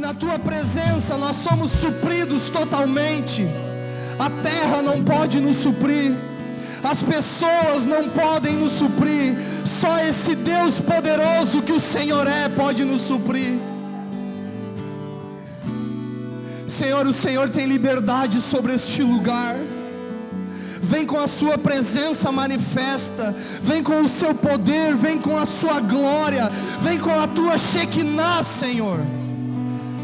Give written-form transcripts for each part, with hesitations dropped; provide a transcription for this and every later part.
na tua presença nós somos supridos totalmente. A terra não pode nos suprir, as pessoas não podem nos suprir, só esse Deus poderoso que o Senhor pode nos suprir. Senhor, o Senhor tem liberdade sobre este lugar. Vem com a sua presença manifesta, vem com o seu poder, vem com a sua glória, vem com a tua Shekinah, Senhor.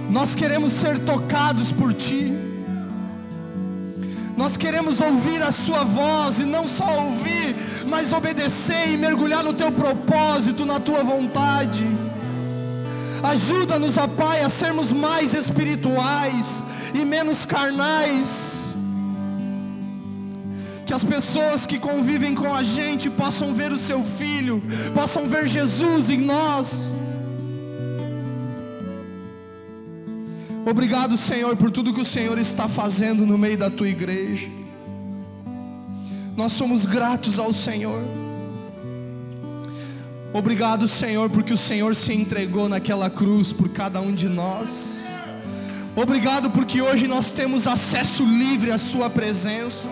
Nós queremos ser tocados por ti. Nós queremos ouvir a sua voz, e não só ouvir, mas obedecer e mergulhar no teu propósito, na tua vontade. Ajuda-nos, ó Pai, a sermos mais espirituais e menos carnais. Que as pessoas que convivem com a gente possam ver o seu Filho, possam ver Jesus em nós. Obrigado, Senhor, por tudo que o Senhor está fazendo no meio da tua igreja. Nós somos gratos ao Senhor. Obrigado, Senhor, porque o Senhor se entregou naquela cruz por cada um de nós. Obrigado porque hoje nós temos acesso livre à sua presença.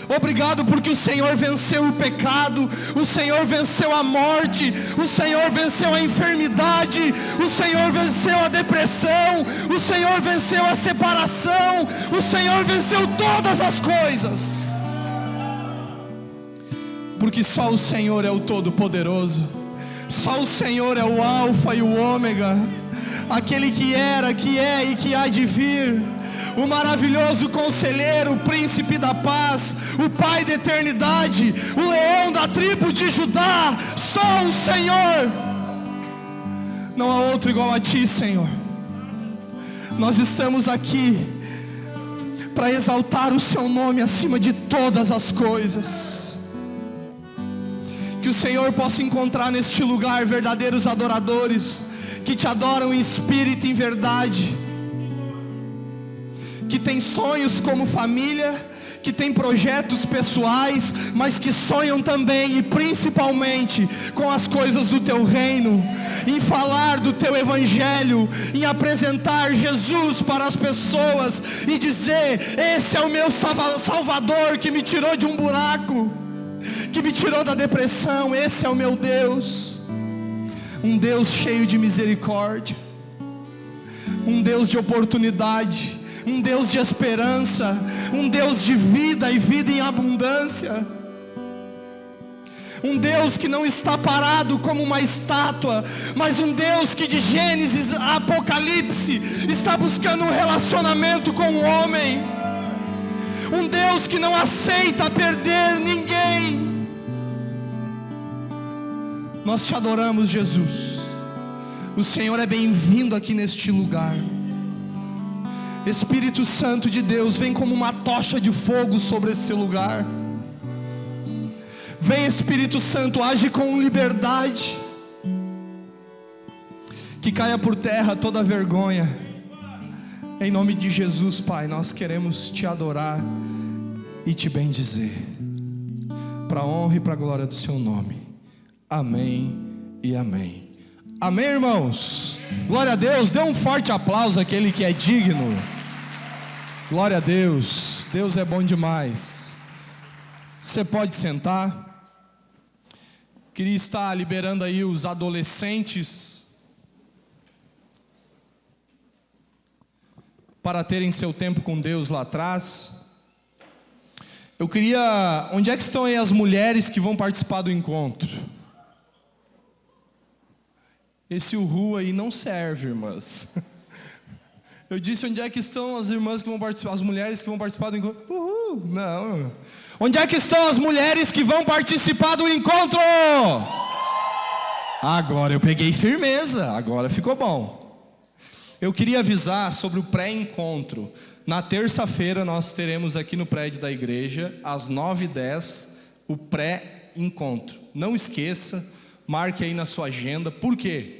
Obrigado porque o Senhor venceu o pecado, o Senhor venceu a morte, o Senhor venceu a enfermidade, o Senhor venceu a depressão, o Senhor venceu a separação, o Senhor venceu todas as coisas. Porque só o Senhor é o Todo-Poderoso, só o Senhor é o Alfa e o Ômega, aquele que era, que é e que há de vir, o maravilhoso Conselheiro, o Príncipe da Paz, o Pai da eternidade, o Leão da tribo de Judá. Só o Senhor. Não há outro igual a ti, Senhor. Nós estamos aqui para exaltar o seu nome acima de todas as coisas. Que o Senhor possa encontrar neste lugar verdadeiros adoradores, que te adoram em espírito e em verdade, que tem sonhos como família, que tem projetos pessoais, mas que sonham também e principalmente com as coisas do teu reino, em falar do teu evangelho, em apresentar Jesus para as pessoas e dizer: esse é o meu Salvador, que me tirou de um buraco, que me tirou da depressão. Esse é o meu Deus, um Deus cheio de misericórdia, um Deus de oportunidade, um Deus de esperança, um Deus de vida e vida em abundância, um Deus que não está parado como uma estátua, mas um Deus que de Gênesis a Apocalipse está buscando um relacionamento com o homem, um Deus que não aceita perder ninguém. Nós te adoramos, Jesus. O Senhor é bem-vindo aqui neste lugar. Espírito Santo de Deus, vem como uma tocha de fogo sobre esse lugar. Vem, Espírito Santo, age com liberdade. Que caia por terra toda vergonha. Em nome de Jesus, Pai, nós queremos te adorar e te bendizer, para a honra e para a glória do seu nome. Amém e amém. Amém, irmãos? Glória a Deus. Dê um forte aplauso àquele que é digno. Glória a Deus. Deus é bom demais. Você pode sentar. Queria estar liberando aí os adolescentes para terem seu tempo com Deus lá atrás. Eu queria... Onde é que estão aí as mulheres que vão participar do encontro? Esse uhul aí não serve, irmãs. Eu disse: onde é que estão as irmãs que vão participar, as mulheres que vão participar do encontro? Uhul, não. Onde é que estão as mulheres que vão participar do encontro? Agora eu peguei firmeza, agora ficou bom. Eu queria avisar sobre o pré-encontro. Na terça-feira nós teremos aqui no prédio da igreja, às 9h10, o pré-encontro. Não esqueça, marque aí na sua agenda. Por quê?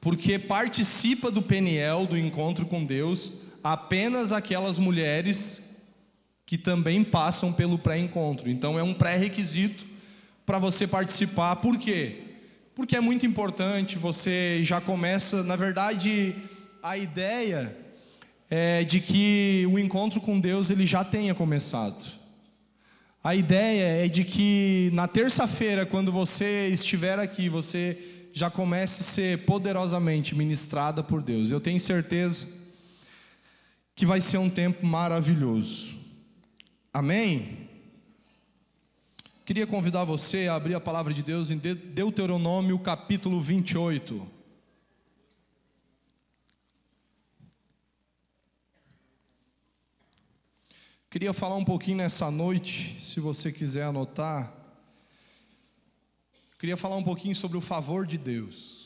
Porque participa do Peniel, do encontro com Deus, apenas aquelas mulheres que também passam pelo pré-encontro. Então é um pré-requisito para você participar. Por quê? porque é muito importante. Você já começa, na verdade, a ideia é de que o encontro com Deus ele já tenha começado. A ideia é de que na terça-feira, quando você estiver aqui, você já comece a ser poderosamente ministrada por Deus. Eu tenho certeza que vai ser um tempo maravilhoso. Amém? Queria convidar você a abrir a palavra de Deus em Deuteronômio capítulo 28. Queria falar um pouquinho nessa noite, se você quiser anotar. Queria falar um pouquinho sobre o favor de Deus.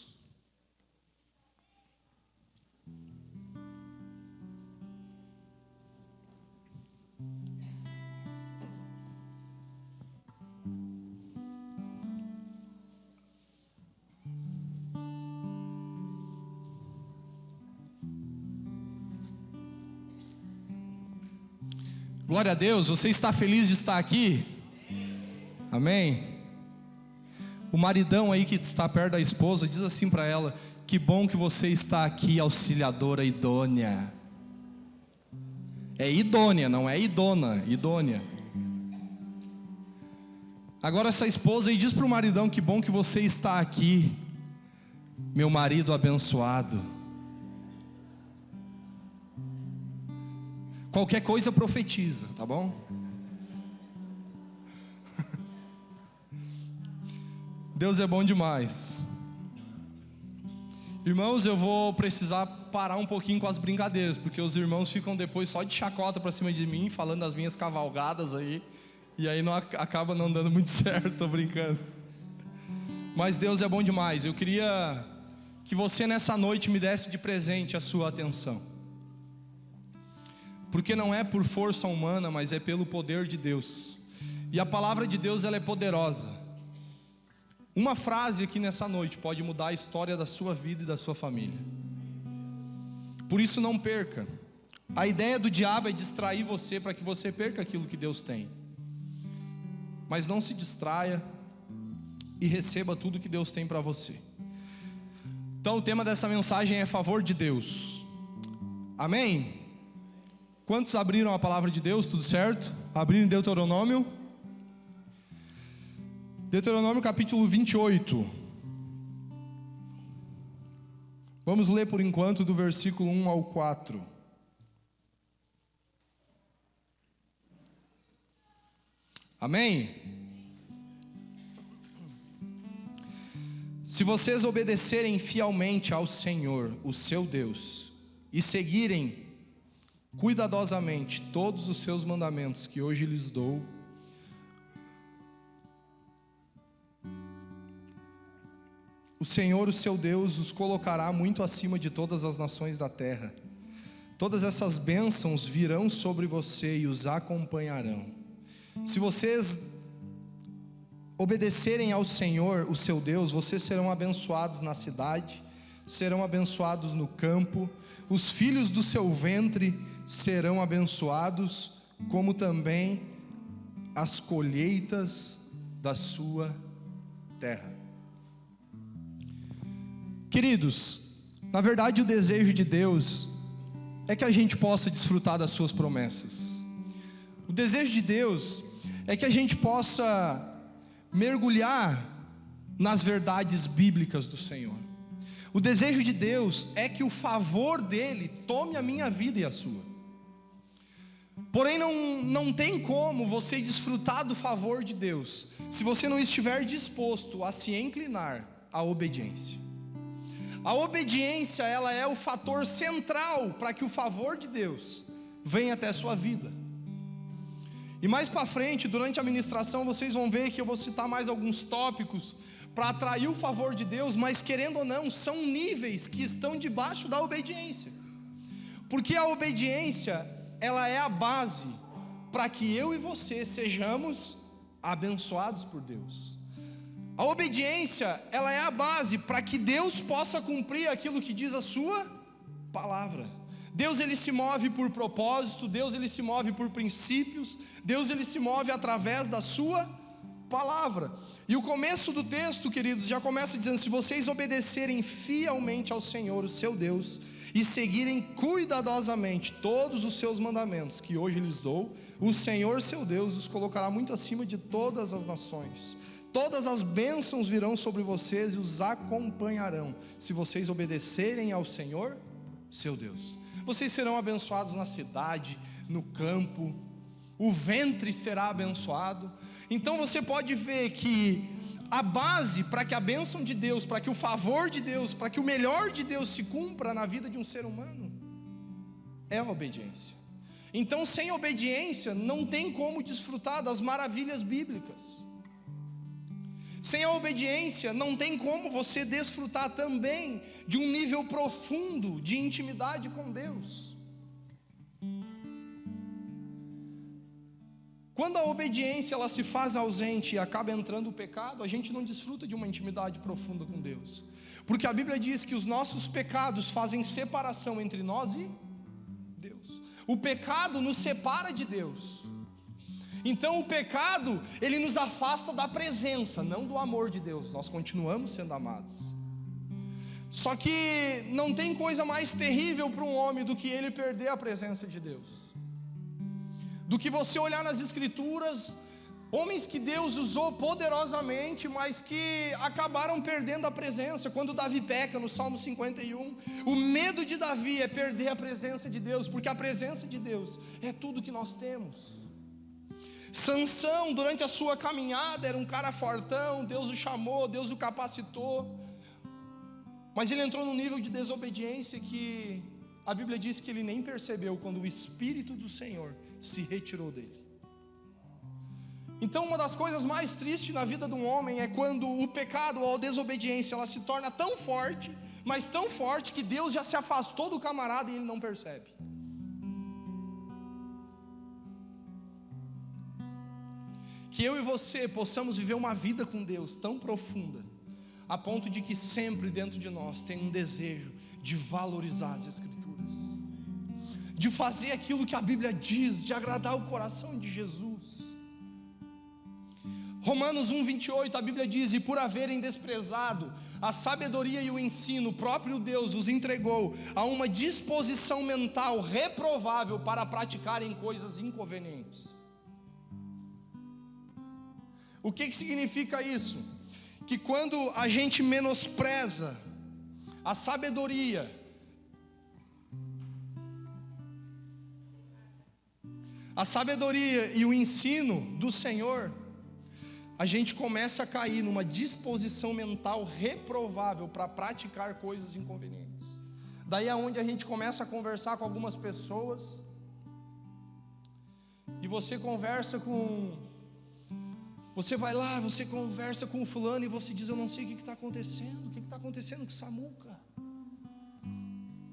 Glória a Deus, você está feliz de estar aqui? Amém? O maridão aí que está perto da esposa, diz assim para ela: que bom que você está aqui, auxiliadora idônea. É idônea, não é idona, idônea. Agora essa esposa aí diz para o maridão: que bom que você está aqui, meu marido abençoado. Qualquer coisa profetiza, tá bom? Deus é bom demais. Irmãos, eu vou precisar parar um pouquinho com as brincadeiras, porque os irmãos ficam depois só de chacota pra cima de mim, falando das minhas cavalgadas aí, e aí acaba não dando muito certo, tô brincando. Mas Deus é bom demais. Eu queria que você nessa noite me desse de presente a sua atenção. Porque não é por força humana, mas é pelo poder de Deus. E a palavra de Deus, ela é poderosa. Uma frase aqui nessa noite pode mudar a história da sua vida e da sua família. Por isso não perca. A ideia do diabo é distrair você para que você perca aquilo que Deus tem. Mas não se distraia e receba tudo que Deus tem para você. Então o tema dessa mensagem é favor de Deus. Amém? Quantos abriram a palavra de Deus? Tudo certo? Abriram Deuteronômio? Deuteronômio capítulo 28. Vamos ler por enquanto do versículo 1 ao 4. Amém? Se vocês obedecerem fielmente ao Senhor, o seu Deus, e seguirem cuidadosamente todos os seus mandamentos que hoje lhes dou, o Senhor, o seu Deus, os colocará muito acima de todas as nações da terra. Todas essas bênçãos virão sobre você e os acompanharão. Se vocês obedecerem ao Senhor, o seu Deus, vocês serão abençoados na cidade, serão abençoados no campo, os filhos do seu ventre serão abençoados, como também as colheitas da sua terra. Queridos, na verdade o desejo de Deus é que a gente possa desfrutar das suas promessas. O desejo de Deus é que a gente possa mergulhar nas verdades bíblicas do Senhor. O desejo de Deus é que o favor dele tome a minha vida e a sua. Porém não tem como você desfrutar do favor de Deus se você não estiver disposto a se inclinar à obediência. A obediência, ela é o fator central para que o favor de Deus venha até a sua vida. E mais para frente, durante a ministração, vocês vão ver que eu vou citar mais alguns tópicos para atrair o favor de Deus, mas querendo ou não, são níveis que estão debaixo da obediência. Porque a obediência, ela é a base para que eu e você sejamos abençoados por Deus. A obediência, ela é a base para que Deus possa cumprir aquilo que diz a sua palavra. Deus, ele se move por propósito, Deus, ele se move por princípios, Deus, ele se move através da sua palavra. E o começo do texto, queridos, já começa dizendo: se vocês obedecerem fielmente ao Senhor, o seu Deus, e seguirem cuidadosamente todos os seus mandamentos que hoje lhes dou, o Senhor seu Deus os colocará muito acima de todas as nações. Todas as bênçãos virão sobre vocês e os acompanharão, se vocês obedecerem ao Senhor seu Deus. Vocês serão abençoados na cidade, no campo, o ventre será abençoado. Então você pode ver que a base para que a bênção de Deus, para que o favor de Deus, para que o melhor de Deus se cumpra na vida de um ser humano, é a obediência. Então, sem obediência, não tem como desfrutar das maravilhas bíblicas. Sem a obediência, não tem como você desfrutar também de um nível profundo de intimidade com Deus. Quando a obediência ela se faz ausente e acaba entrando o pecado, a gente não desfruta de uma intimidade profunda com Deus. Porque a Bíblia diz que os nossos pecados fazem separação entre nós e Deus. O pecado nos separa de Deus. Então o pecado, ele nos afasta da presença, não do amor de Deus. Nós continuamos sendo amados. Só que não tem coisa mais terrível para um homem do que ele perder a presença de Deus. Do que você olhar nas escrituras, homens que Deus usou poderosamente, mas que acabaram perdendo a presença. Quando Davi peca no Salmo 51, o medo de Davi é perder a presença de Deus, porque a presença de Deus é tudo que nós temos. Sansão, durante a sua caminhada, era um cara fortão, Deus o chamou, Deus o capacitou, mas ele entrou num nível de desobediência que a Bíblia diz que ele nem percebeu quando o Espírito do Senhor se retirou dele. Então uma das coisas mais tristes na vida de um homem é quando o pecado ou a desobediência ela se torna tão forte, mas tão forte que Deus já se afastou do camarada e ele não percebe. Que eu e você possamos viver uma vida com Deus tão profunda, a ponto de que sempre dentro de nós tem um desejo de valorizar as Escrituras, de fazer aquilo que a Bíblia diz, de agradar o coração de Jesus. Romanos 1:28, a Bíblia diz: e por haverem desprezado a sabedoria e o ensino, o próprio Deus os entregou a uma disposição mental reprovável para praticarem coisas inconvenientes. O que significa isso? Que quando a gente menospreza a sabedoria, e o ensino do Senhor, a gente começa a cair numa disposição mental reprovável para praticar coisas inconvenientes. Daí é onde a gente começa a conversar com algumas pessoas, e você vai lá, você conversa com o fulano e você diz: eu não sei o que está acontecendo. O que está acontecendo com o Samuca?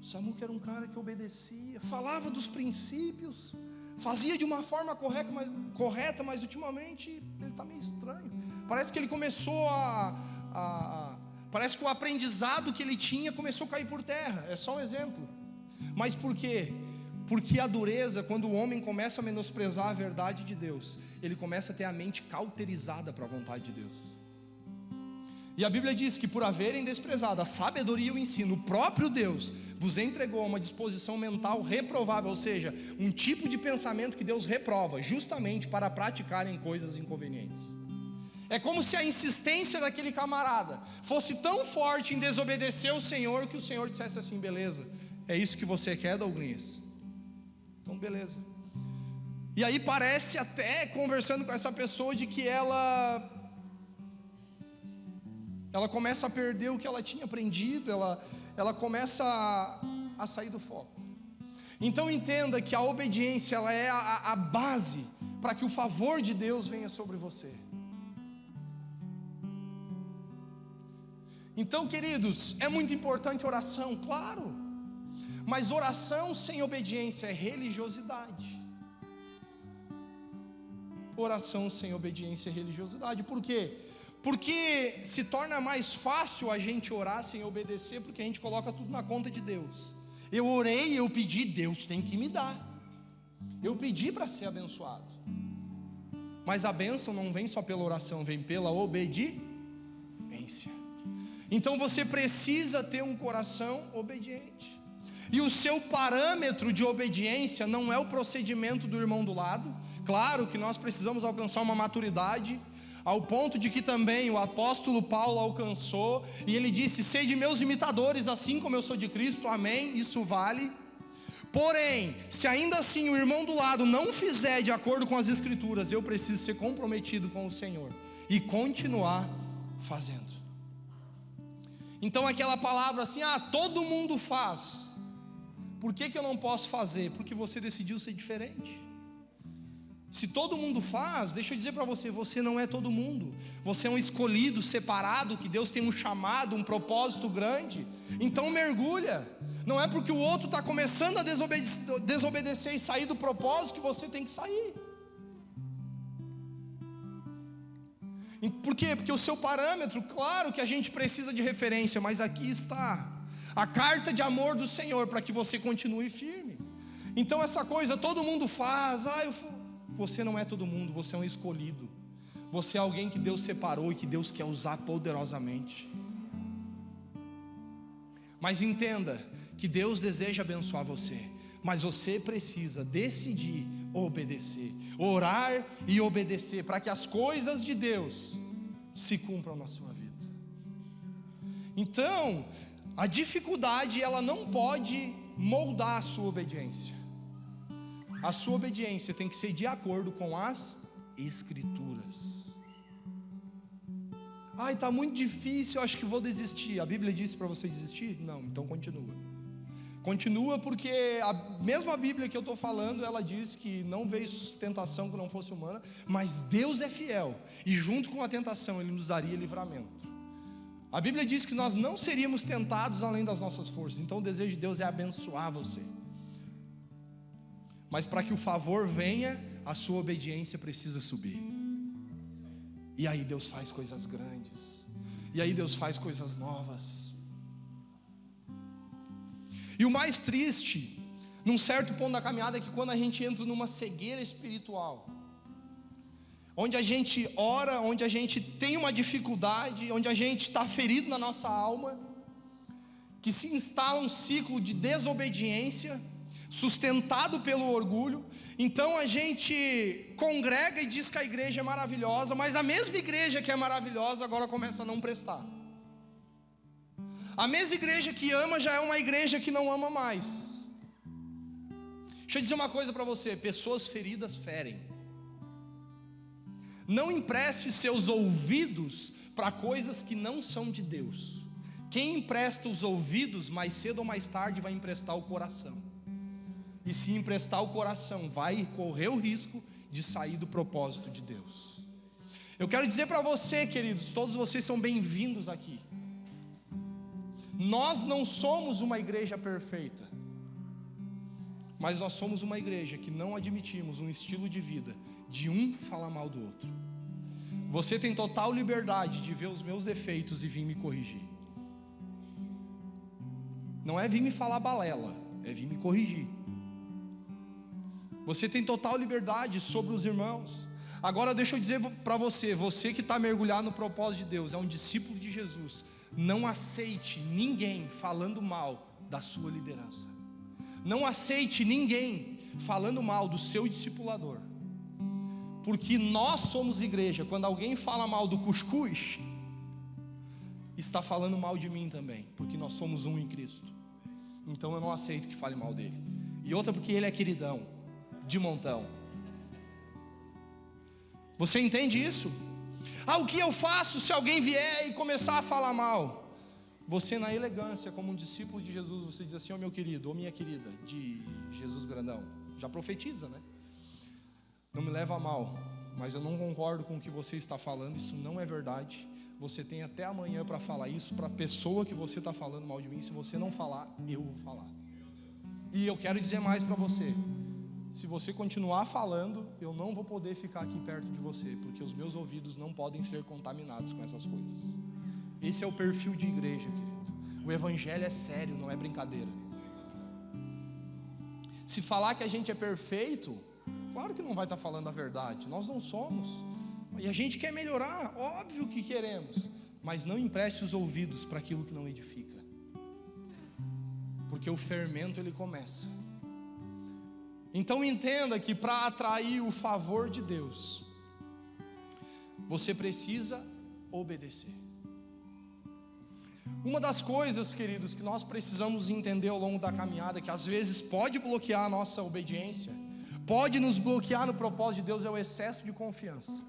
O Samuca era um cara que obedecia, falava dos princípios, fazia de uma forma correta, mas ultimamente ele está meio estranho. Parece que ele começou parece que o aprendizado que ele tinha começou a cair por terra. É só um exemplo. Mas por quê? Porque a dureza, quando o homem começa a menosprezar a verdade de Deus, ele começa a ter a mente cauterizada para a vontade de Deus. E a Bíblia diz que por haverem desprezado a sabedoria e o ensino, o próprio Deus vos entregou a uma disposição mental reprovável, ou seja, um tipo de pensamento que Deus reprova, justamente para praticarem coisas inconvenientes. É como se a insistência daquele camarada fosse tão forte em desobedecer o Senhor, que o Senhor dissesse assim: beleza, é isso que você quer, Douglas? Então beleza. E aí parece até, conversando com essa pessoa, de que ela começa a perder o que ela tinha aprendido, ela começa a sair do foco. Então entenda que a obediência ela é a base para que o favor de Deus venha sobre você. Então, queridos, é muito importante oração, claro. Mas oração sem obediência é religiosidade. Oração sem obediência é religiosidade. Por quê? Porque se torna mais fácil a gente orar sem obedecer, porque a gente coloca tudo na conta de Deus. Eu orei, eu pedi, Deus tem que me dar. Eu pedi para ser abençoado. Mas a bênção não vem só pela oração, vem pela obediência. Então você precisa ter um coração obediente. E o seu parâmetro de obediência não é o procedimento do irmão do lado. Claro que nós precisamos alcançar uma maturidade, ao ponto de que também o apóstolo Paulo alcançou, e ele disse: sede meus imitadores, assim como eu sou de Cristo, amém, isso vale. Porém, se ainda assim o irmão do lado não fizer de acordo com as escrituras, eu preciso ser comprometido com o Senhor e continuar fazendo. Então aquela palavra assim, todo mundo faz, por que eu não posso fazer? Porque você decidiu ser diferente. Se todo mundo faz, deixa eu dizer para você, você não é todo mundo. Você é um escolhido, separado, que Deus tem um chamado, um propósito grande. Então mergulha. Não é porque o outro está começando a desobedecer e sair do propósito que você tem que sair. Por quê? Porque o seu parâmetro, claro que a gente precisa de referência, mas aqui está a carta de amor do Senhor para que você continue firme. Então essa coisa, todo mundo faz, você não é todo mundo, você é um escolhido. Você é alguém que Deus separou e que Deus quer usar poderosamente. Mas entenda que Deus deseja abençoar você, mas você precisa decidir obedecer, orar e obedecer, para que as coisas de Deus se cumpram na sua vida. Então, a dificuldade, ela não pode moldar a sua obediência. A sua obediência tem que ser de acordo com as escrituras. Está muito difícil, eu acho que vou desistir. A Bíblia disse para você desistir? Não, então continua. Continua, porque mesmo a Bíblia que eu estou falando, ela diz que não veio tentação que não fosse humana, mas Deus é fiel, e junto com a tentação Ele nos daria livramento. A Bíblia diz que nós não seríamos tentados além das nossas forças. Então o desejo de Deus é abençoar você. Mas para que o favor venha, a sua obediência precisa subir. E aí Deus faz coisas grandes, e aí Deus faz coisas novas. E o mais triste, num certo ponto da caminhada, é que quando a gente entra numa cegueira espiritual, onde a gente ora, onde a gente tem uma dificuldade, onde a gente está ferido na nossa alma, que se instala um ciclo de desobediência, sustentado pelo orgulho. Então a gente congrega e diz que a igreja é maravilhosa, mas a mesma igreja que é maravilhosa agora começa a não prestar. A mesma igreja que ama já é uma igreja que não ama mais. Deixa eu dizer uma coisa para você: pessoas feridas ferem. Não empreste seus ouvidos para coisas que não são de Deus. Quem empresta os ouvidos, mais cedo ou mais tarde vai emprestar o coração. E se emprestar o coração, vai correr o risco de sair do propósito de Deus. Eu quero dizer para você, queridos, todos vocês são bem-vindos aqui. Nós não somos uma igreja perfeita, mas nós somos uma igreja que não admitimos um estilo de vida de um falar mal do outro. Você tem total liberdade de ver os meus defeitos e vir me corrigir. Não é vir me falar balela, é vir me corrigir. Você tem total liberdade sobre os irmãos. Agora deixa eu dizer para você, você que está mergulhado no propósito de Deus, é um discípulo de Jesus, não aceite ninguém falando mal da sua liderança. Não aceite ninguém falando mal do seu discipulador. Porque nós somos igreja. Quando alguém fala mal do cuscuz, está falando mal de mim também, porque nós somos um em Cristo. Então eu não aceito que fale mal dele. E outra, porque ele é queridão, de montão. Você entende isso? O que eu faço se alguém vier e começar a falar mal? Você, na elegância, como um discípulo de Jesus, você diz assim: meu querido, minha querida, de Jesus grandão, já profetiza, né? Não me leva a mal, mas eu não concordo com o que você está falando, isso não é verdade. Você tem até amanhã para falar isso para a pessoa que você está falando mal de mim. Se você não falar, eu vou falar. E eu quero dizer mais para você: se você continuar falando, eu não vou poder ficar aqui perto de você, porque os meus ouvidos não podem ser contaminados com essas coisas. Esse é o perfil de igreja, querido. O evangelho é sério, não é brincadeira. Se falar que a gente é perfeito, Claro que não vai estar falando a verdade, nós não somos. E a gente quer melhorar, óbvio que queremos, mas não empreste os ouvidos para aquilo que não edifica, porque o fermento ele começa. Então entenda que para atrair o favor de Deus, você precisa obedecer. Uma das coisas, queridos, que nós precisamos entender ao longo da caminhada, que às vezes pode bloquear a nossa obediência, pode nos bloquear no propósito de Deus, é o excesso de confiança.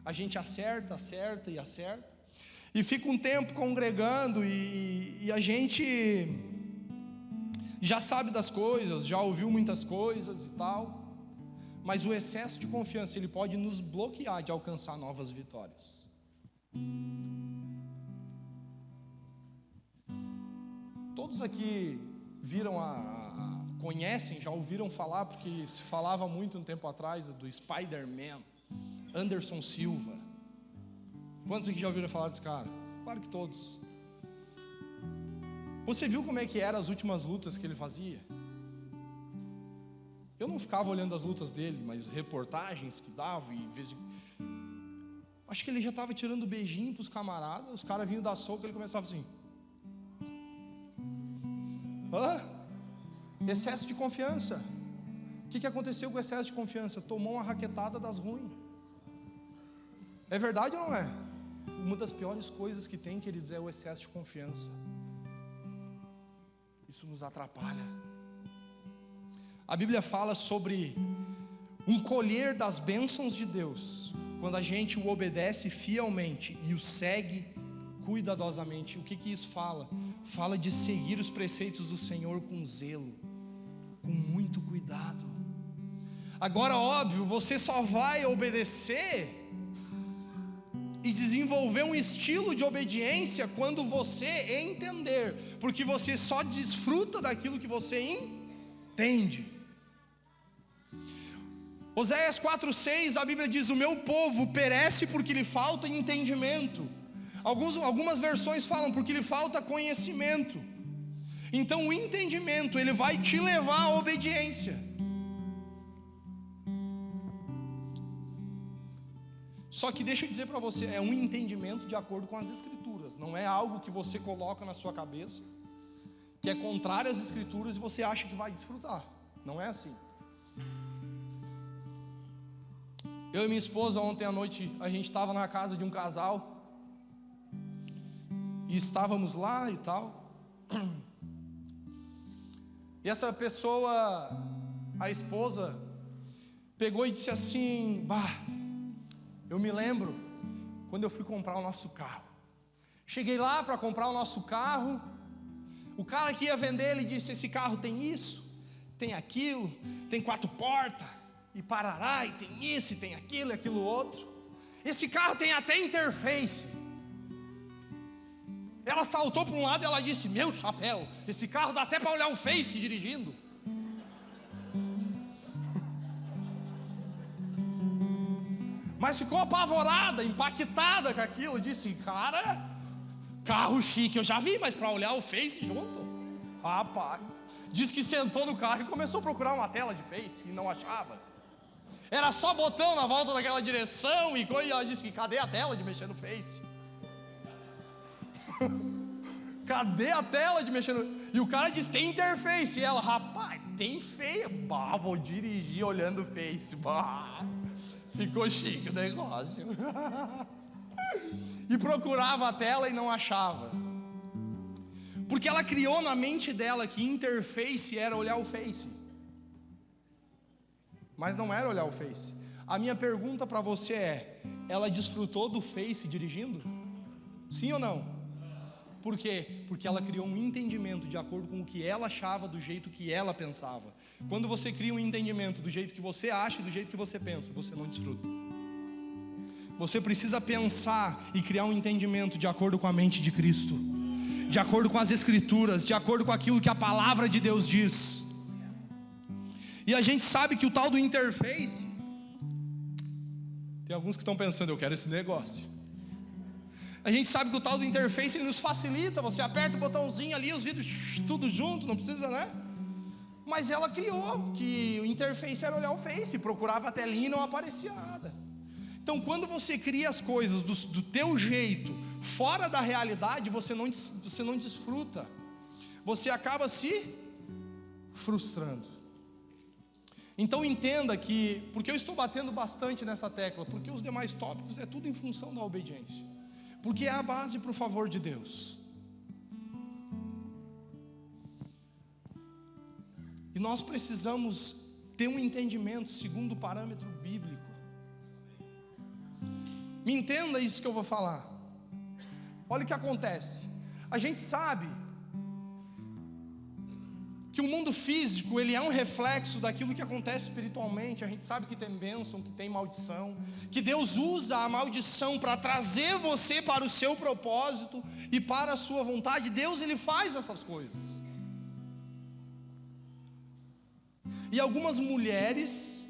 A gente acerta e fica um tempo congregando e a gente já sabe das coisas, já ouviu muitas coisas e tal, mas o excesso de confiança ele pode nos bloquear de alcançar novas vitórias. Todos aqui viram conhecem, já ouviram falar, porque se falava muito um tempo atrás do Spider-Man, Anderson Silva. Quantos aqui já ouviram falar desse cara? Claro que todos. Você viu como é que eram as últimas lutas que ele fazia? Eu não ficava olhando as lutas dele, mas reportagens que dava e acho que ele já estava tirando beijinho para os camaradas, os caras vinham dar soco, ele começava assim. Excesso de confiança. O que aconteceu com o excesso de confiança? Tomou uma raquetada das ruins. É verdade ou não é? Uma das piores coisas que tem, queridos, é o excesso de confiança. Isso nos atrapalha. A Bíblia fala sobre um colher das bênçãos de Deus, quando a gente o obedece fielmente e o segue cuidadosamente. O que isso fala? Fala de seguir os preceitos do Senhor com zelo, com muito cuidado. Agora, óbvio, você só vai obedecer e desenvolver um estilo de obediência quando você entender, porque você só desfruta daquilo que você entende. Oséias 4:6, a Bíblia diz: o meu povo perece porque lhe falta entendimento. Algumas versões falam porque lhe falta conhecimento. Então o entendimento, ele vai te levar à obediência. Só que deixa eu dizer para você, é um entendimento de acordo com as Escrituras. Não é algo que você coloca na sua cabeça, que é contrário às Escrituras e você acha que vai desfrutar. Não é assim. Eu e minha esposa, ontem à noite, a gente estava na casa de um casal, e estávamos lá e tal, e essa pessoa, a esposa, pegou e disse assim: eu me lembro quando eu fui comprar o nosso carro. Cheguei lá para comprar o nosso carro, o cara que ia vender, ele disse: esse carro tem isso, tem aquilo, tem 4 portas, e parará, e tem isso, e tem aquilo, e aquilo outro. Esse carro tem até interface. Ela saltou para um lado e ela disse: meu chapéu, esse carro dá até para olhar o Face dirigindo. Mas ficou apavorada, impactada com aquilo. Disse: cara, carro chique eu já vi, mas para olhar o Face junto? Rapaz, disse que sentou no carro e começou a procurar uma tela de Face e não achava. Era só botão na volta daquela direção e coisa. E ela disse que cadê a tela de mexer no Face? Cadê a tela de mexer no... E o cara disse: tem interface. E ela: rapaz, tem feia. Vou dirigir olhando o Face. Ficou chique o negócio. E procurava a tela e não achava, porque ela criou na mente dela que interface era olhar o Face, mas não era olhar o Face. A minha pergunta para você é: ela desfrutou do Face dirigindo? Sim ou não? Por quê? Porque ela criou um entendimento de acordo com o que ela achava, do jeito que ela pensava. Quando você cria um entendimento do jeito que você acha e do jeito que você pensa, você não desfruta. Você precisa pensar e criar um entendimento de acordo com a mente de Cristo, de acordo com as Escrituras, de acordo com aquilo que a palavra de Deus diz. E a gente sabe que o tal do interface, tem alguns que estão pensando: eu quero esse negócio. A gente sabe que o tal do interface, ele nos facilita. Você aperta o botãozinho ali, os vídeos tudo junto, não precisa, né? Mas ela criou que o interface era olhar o Face, procurava a telinha e não aparecia nada. Então, quando você cria as coisas do teu jeito, fora da realidade, você não desfruta. Você acaba se frustrando. Então entenda que, porque eu estou batendo bastante nessa tecla, porque os demais tópicos é tudo em função da obediência. Porque é a base para o favor de Deus. E nós precisamos ter um entendimento segundo o parâmetro bíblico. Me entenda isso que eu vou falar. Olha o que acontece. A gente sabe que o mundo físico, ele é um reflexo daquilo que acontece espiritualmente. A gente sabe que tem bênção, que tem maldição, que Deus usa a maldição para trazer você para o seu propósito e para a sua vontade. Deus, ele faz essas coisas. E algumas mulheres,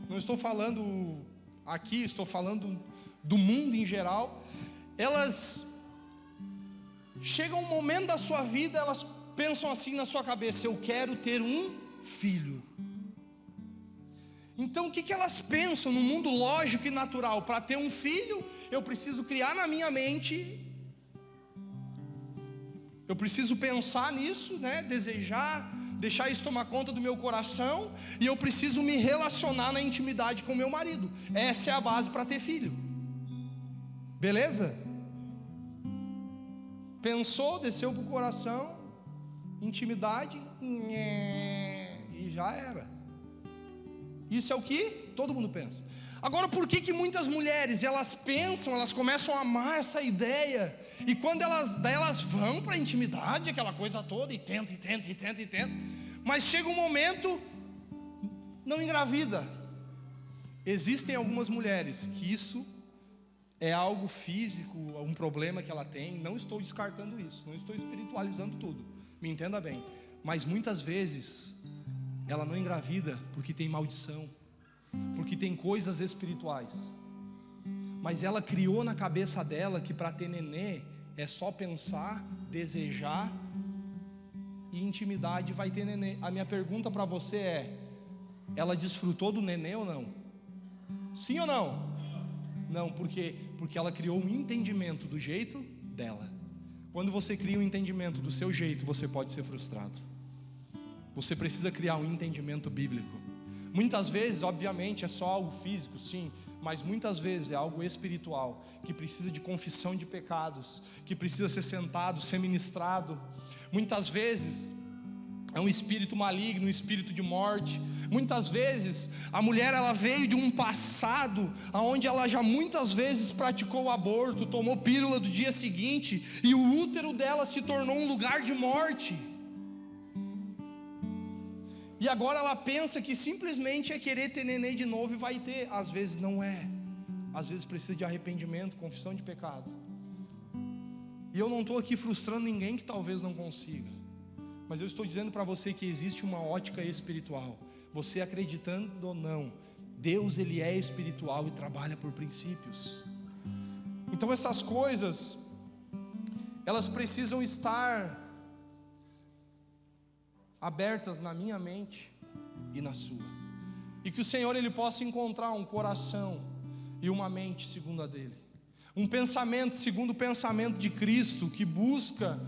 não estou falando aqui, estou falando do mundo em geral, elas chegam um momento da sua vida, elas pensam assim na sua cabeça: eu quero ter um filho. Então o que elas pensam no mundo lógico e natural? Para ter um filho, eu preciso criar na minha mente, eu preciso pensar nisso, né? Desejar, deixar isso tomar conta do meu coração, e eu preciso me relacionar na intimidade com meu marido. Essa é a base para ter filho. Beleza? Pensou, desceu para o coração, intimidade, e já era. Isso é o que todo mundo pensa. Agora, por que muitas mulheres, elas pensam, elas começam a amar essa ideia, e quando elas vão para a intimidade, aquela coisa toda, e tenta, mas chega um momento, não engravida. Existem algumas mulheres que isso é algo físico, um problema que ela tem. Não estou descartando isso, não estou espiritualizando tudo, me entenda bem. Mas muitas vezes ela não engravida porque tem maldição, porque tem coisas espirituais. Mas ela criou na cabeça dela que para ter nenê é só pensar, desejar, e intimidade vai ter nenê. A minha pergunta para você é: ela desfrutou do nenê ou não? Sim ou não? Não, porque ela criou um entendimento do jeito dela. Quando você cria um entendimento do seu jeito, você pode ser frustrado. Você precisa criar um entendimento bíblico. Muitas vezes, obviamente, é só algo físico, sim, mas muitas vezes é algo espiritual, que precisa de confissão de pecados, que precisa ser sentado, ser ministrado. Muitas vezes é um espírito maligno, um espírito de morte. Muitas vezes a mulher, ela veio de um passado onde ela já muitas vezes praticou o aborto, tomou pílula do dia seguinte, e o útero dela se tornou um lugar de morte. E agora ela pensa que simplesmente é querer ter neném de novo e vai ter. Às vezes não é. Às vezes precisa de arrependimento, confissão de pecado. E eu não estou aqui frustrando ninguém que talvez não consiga, mas eu estou dizendo para você que existe uma ótica espiritual. Você acreditando ou não, Deus, ele é espiritual e trabalha por princípios. Então essas coisas, elas precisam estar abertas na minha mente e na sua, e que o Senhor, ele possa encontrar um coração e uma mente segundo a dele, um pensamento segundo o pensamento de Cristo, que busca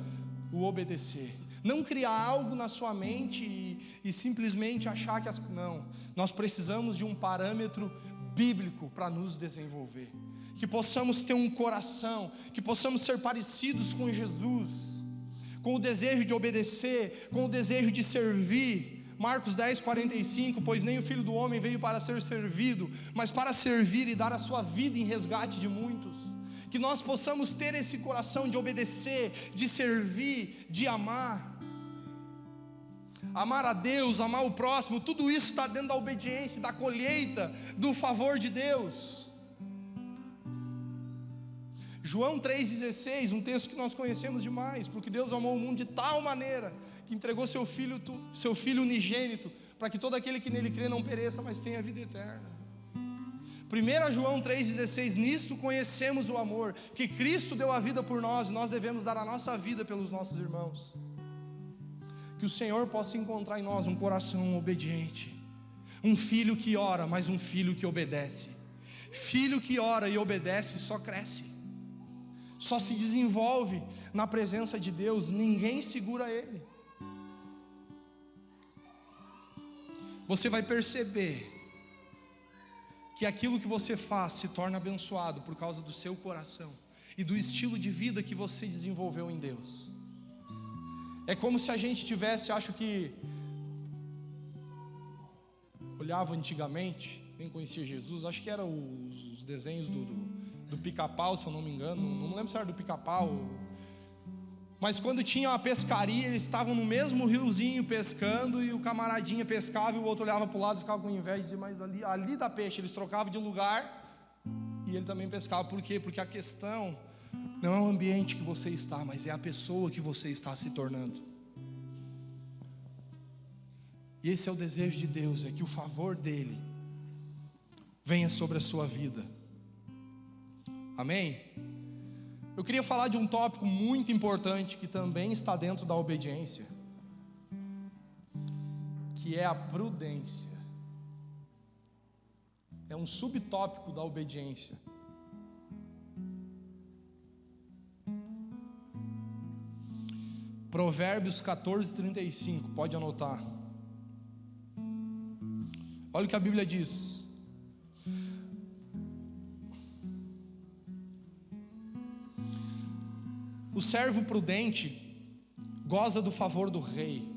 o obedecer. Não criar algo na sua mente e simplesmente achar que não. Nós precisamos de um parâmetro bíblico para nos desenvolver, que possamos ter um coração, que possamos ser parecidos com Jesus, com o desejo de obedecer, com o desejo de servir. Marcos 10:45, pois nem o Filho do Homem veio para ser servido, mas para servir e dar a sua vida em resgate de muitos. Que nós possamos ter esse coração de obedecer, de servir, de amar. Amar a Deus, amar o próximo, tudo isso está dentro da obediência, da colheita, do favor de Deus. João 3,16, um texto que nós conhecemos demais, porque Deus amou o mundo de tal maneira, que entregou seu Filho unigênito, para que todo aquele que nele crê não pereça, mas tenha vida eterna. 1 João 3,16, nisto conhecemos o amor, que Cristo deu a vida por nós, e nós devemos dar a nossa vida pelos nossos irmãos. Que o Senhor possa encontrar em nós um coração obediente, um filho que ora, mas um filho que obedece. Filho que ora e obedece só cresce, só se desenvolve na presença de Deus, ninguém segura ele. Você vai perceber que aquilo que você faz se torna abençoado por causa do seu coração e do estilo de vida que você desenvolveu em Deus. É como se a gente tivesse, acho que olhava antigamente, nem conhecia Jesus, acho que eram os desenhos do Pica-Pau, se eu não me engano, não me lembro se era do Pica-Pau, mas quando tinha uma pescaria, eles estavam no mesmo riozinho pescando, e o camaradinha pescava e o outro olhava para o lado e ficava com inveja e dizia, mas ali dá peixe. Eles trocavam de lugar e ele também pescava. Por quê? Porque a questão não é o ambiente que você está, mas é a pessoa que você está se tornando. E esse é o desejo de Deus, é que o favor dele venha sobre a sua vida. Amém? Eu queria falar de um tópico muito importante que também está dentro da obediência, que é a prudência. É um subtópico da obediência. Provérbios 14:35, pode anotar. Olha o que a Bíblia diz. O servo prudente goza do favor do rei,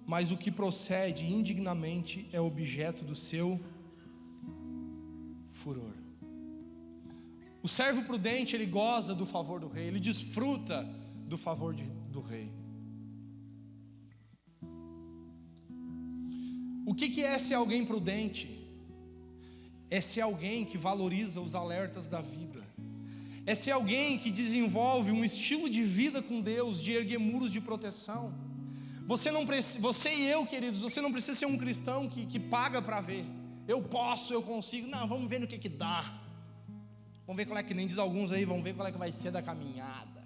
mas o que procede indignamente é objeto do seu furor. O servo prudente, ele goza do favor do rei, ele desfruta do favor do rei. O que é ser alguém prudente? É ser alguém que valoriza os alertas da vida. É ser alguém que desenvolve um estilo de vida com Deus, de erguer muros de proteção. Você e eu, queridos, você não precisa ser um cristão que paga para ver. Eu posso, eu consigo. Não, vamos ver no que dá. Vamos ver qual é que, nem diz alguns aí, vamos ver qual é que vai ser da caminhada.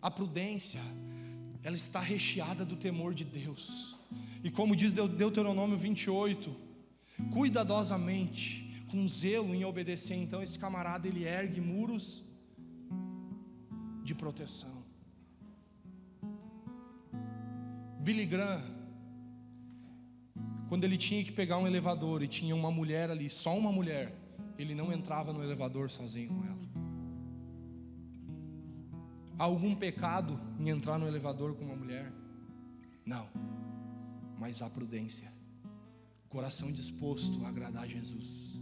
A prudência, ela está recheada do temor de Deus. E como diz Deuteronômio 28, cuidadosamente, com zelo em obedecer, então esse camarada ele ergue muros de proteção. Billy Graham, quando ele tinha que pegar um elevador e tinha uma mulher ali, só uma mulher, ele não entrava no elevador sozinho com ela. Há algum pecado em entrar no elevador com uma mulher? Não, mas há prudência, coração disposto a agradar a Jesus.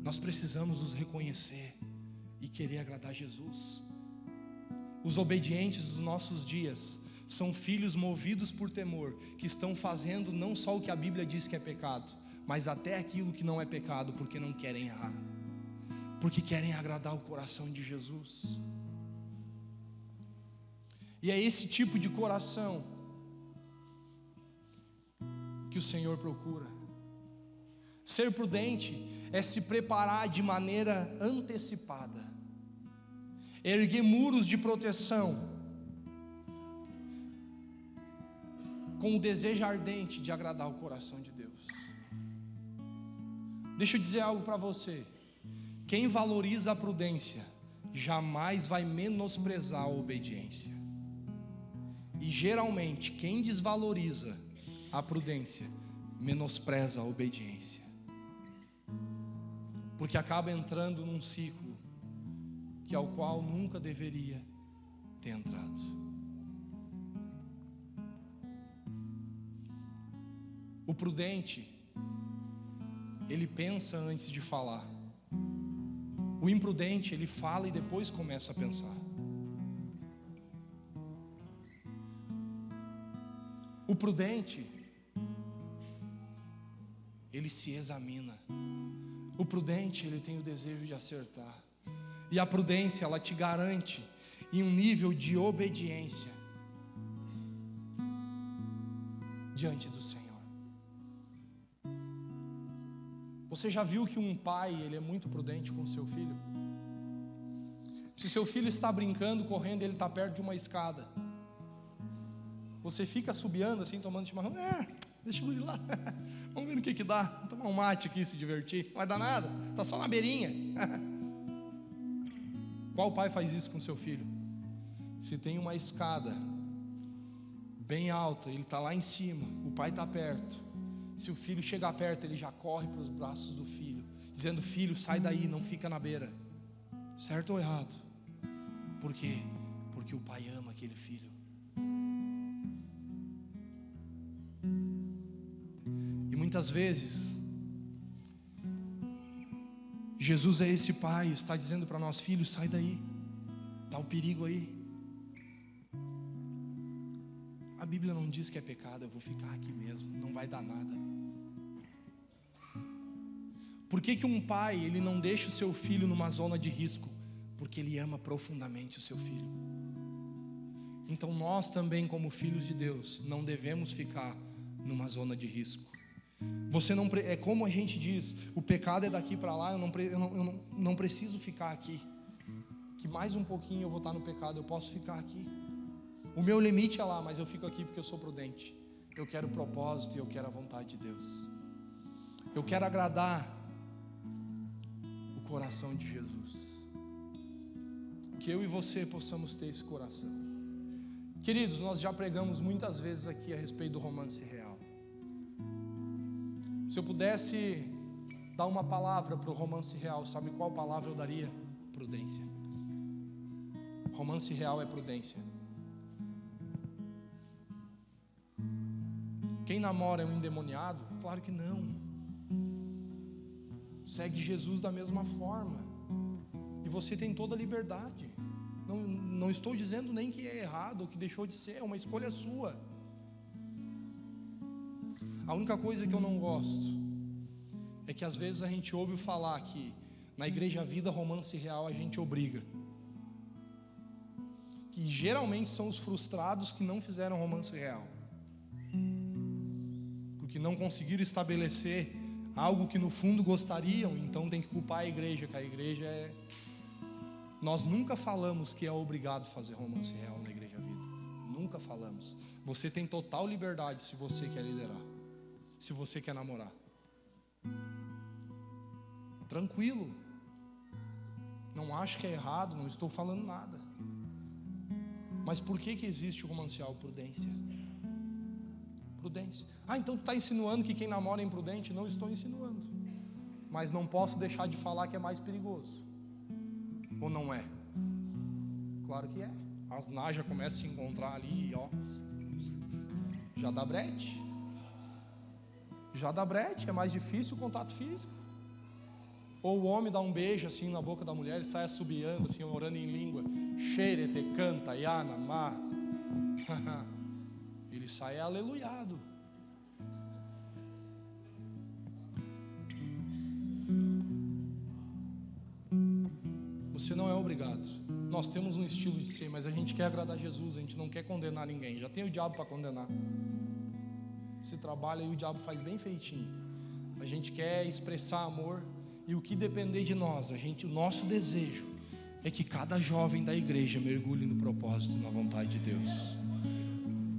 Nós precisamos nos reconhecer e querer agradar Jesus. Os obedientes dos nossos dias são filhos movidos por temor, que estão fazendo não só o que a Bíblia diz que é pecado, mas até aquilo que não é pecado, porque não querem errar, porque querem agradar o coração de Jesus. E é esse tipo de coração que o Senhor procura. Ser prudente é se preparar de maneira antecipada, erguer muros de proteção, com o desejo ardente de agradar o coração de Deus. Deixa eu dizer algo para você: quem valoriza a prudência jamais vai menosprezar a obediência, e geralmente quem desvaloriza a prudência menospreza a obediência, porque acaba entrando num ciclo que ao qual nunca deveria ter entrado. O prudente, ele pensa antes de falar. O imprudente, ele fala e depois começa a pensar. O prudente, ele se examina. O prudente, ele tem o desejo de acertar. E a prudência, ela te garante em um nível de obediência diante do Senhor. Você já viu que um pai, ele é muito prudente com o seu filho? Se o seu filho está brincando, correndo, e ele está perto de uma escada, você fica assobiando assim, tomando chimarrão, deixa eu ir lá, vamos ver no que dá, vamos tomar um mate aqui, se divertir, não vai dar nada, está só na beirinha. Qual pai faz isso com seu filho? Se tem uma escada bem alta, ele está lá em cima, o pai está perto, se o filho chegar perto, ele já corre para os braços do filho, dizendo: filho, sai daí, não fica na beira. Certo ou errado? Por quê? Porque o pai ama aquele filho. E muitas vezes Jesus é esse pai, está dizendo para nós: filho, sai daí, está o perigo aí. A Bíblia não diz que é pecado, eu vou ficar aqui mesmo, não vai dar nada. Por que um pai, ele não deixa o seu filho numa zona de risco? Porque ele ama profundamente o seu filho. Então nós também, como filhos de Deus, não devemos ficar numa zona de risco. Você não, é como a gente diz, o pecado é daqui para lá, eu não preciso ficar aqui, que mais um pouquinho eu vou estar no pecado, eu posso ficar aqui. O meu limite é lá, mas eu fico aqui porque eu sou prudente. Eu quero o propósito e eu quero a vontade de Deus. Eu quero agradar o coração de Jesus. Que eu e você possamos ter esse coração. Queridos, nós já pregamos muitas vezes aqui a respeito do romance real. Se eu pudesse dar uma palavra para o romance real, sabe qual palavra eu daria? Prudência. Romance real é prudência. Quem namora é um endemoniado? Claro que não. Segue Jesus da mesma forma. E você tem toda a liberdade. Não estou dizendo nem que é errado ou que deixou de ser, é uma escolha sua. A única coisa que eu não gosto é que às vezes a gente ouve falar que na Igreja Vida romance real a gente obriga. Que geralmente são os frustrados que não fizeram romance real, porque não conseguiram estabelecer algo que no fundo gostariam, então tem que culpar a igreja, que a igreja é... Nós nunca falamos que é obrigado fazer romance real na Igreja Vida. Nunca falamos. Você tem total liberdade se você quer liderar, se você quer namorar. Tranquilo. Não acho que é errado, não estou falando nada. Mas por que existe o romance real? Prudência. Prudência. Então tu está insinuando que quem namora é imprudente? Não estou insinuando. Mas não posso deixar de falar que é mais perigoso. Ou não é? Claro que é. As najas começam a se encontrar ali, ó. Já dá brete. Já dá brete, é mais difícil o contato físico. Ou o homem dá um beijo assim na boca da mulher, ele sai assobiando assim, orando em língua. Xerete, canta, yana, ma. Ele sai aleluiado. Você não é obrigado. Nós temos um estilo de ser, mas a gente quer agradar Jesus, a gente não quer condenar ninguém. Já tem o diabo para condenar. Você trabalha e o diabo faz bem feitinho. A gente quer expressar amor, e o que depender de nós, o nosso desejo é que cada jovem da igreja mergulhe no propósito, na vontade de Deus.